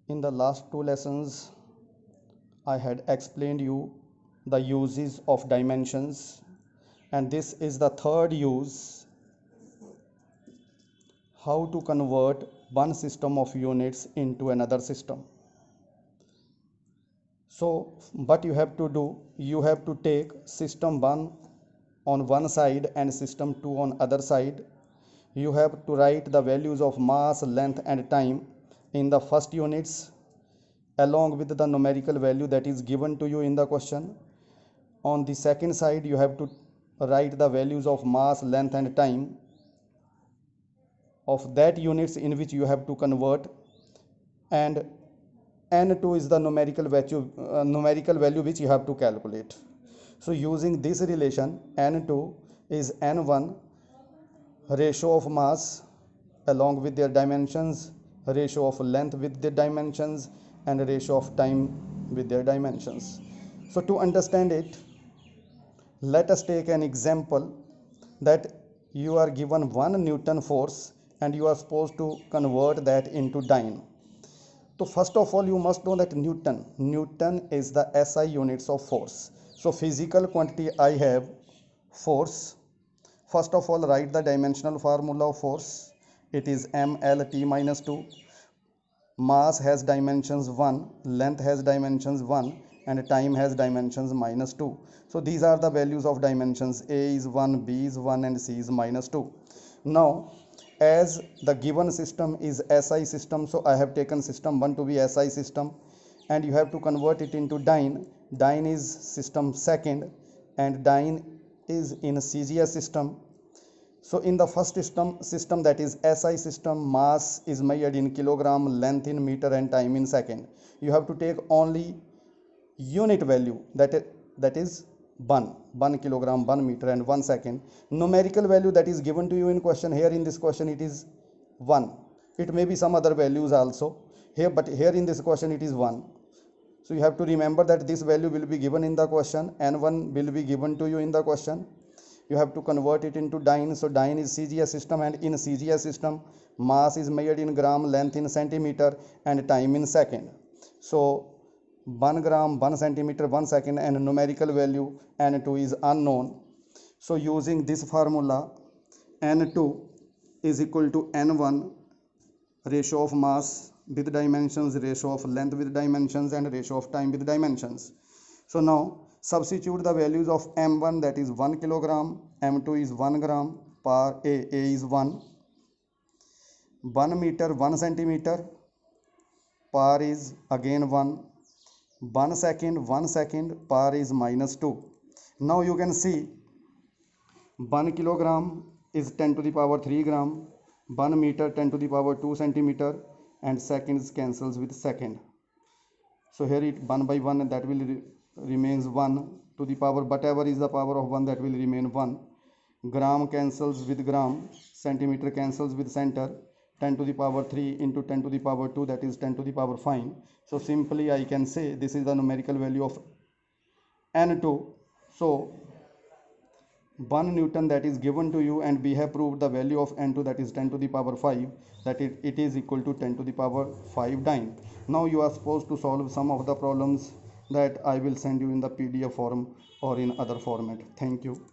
In the last two lessons, I had explained you the uses of dimensions, and this is the third use, how to convert one system of units into another system. So what you have to do, you have to take system 1 on one side and system 2 on other side. You have to write the values of mass, length and time in the first units along with the numerical value that is given to you in the question. On the second side, you have to write the values of mass, length and time of that units in which you have to convert, and n2 is the numerical value which you have to calculate. So using this relation, n2 is n1 ratio of mass along with their dimensions, ratio of length with their dimensions and ratio of time with their dimensions. So to understand it, let us take an example that you are given 1 Newton force and you are supposed to convert that into dyne. So first of all, you must know that Newton is the SI units of force. So physical quantity I have force. First of all, write the dimensional formula of force. It is mLt minus 2. Mass has dimensions 1, length has dimensions 1 and time has dimensions minus 2. So these are the values of dimensions. A is 1, B is 1 and C is minus 2. Now as the given system is SI system, so I have taken system 1 to be SI system and you have to convert it into dyne. Dyne is system second and dyne is in CGS system. So in the first system that is SI system, mass is measured in kilogram, length in meter and time in second. You have to take only unit value that is 1 kilogram, 1 meter and 1 second. Numerical value that is given to you in question, here in this question it is 1. It may be some other values also here, but here in this question it is 1. So you have to remember that this value will be given in the question, n1 will be given to you in the question. You have to convert it into dyne. So dyne is CGS system and in CGS system mass is measured in gram, length in centimeter and time in second. So 1 gram, 1 centimeter, 1 second and numerical value n2 is unknown. So using this formula, n2 is equal to n1 ratio of mass with dimensions, ratio of length with dimensions and ratio of time with dimensions. So now substitute the values of m1 that is 1 kilogram, m2 is 1 gram, per A is 1 meter 1 centimeter, per is again 1 second, per is minus 2. Now you can see 1 kilogram is 10 to the power 3 gram, 1 meter 10 to the power 2 centimeter and seconds cancels with second. So here it 1 by 1 and that will remains 1 to the power whatever is the power of 1, that will remain 1. Gram cancels with gram, centimeter cancels with center, 10 to the power 3 into 10 to the power 2, that is 10 to the power 5. So simply I can say this is the numerical value of n2. So 1 Newton that is given to you and we have proved the value of n2 that is 10 to the power 5, that it is equal to 10 to the power 5 dyne. Now you are supposed to solve some of the problems that I will send you in the PDF form or in other format. Thank you.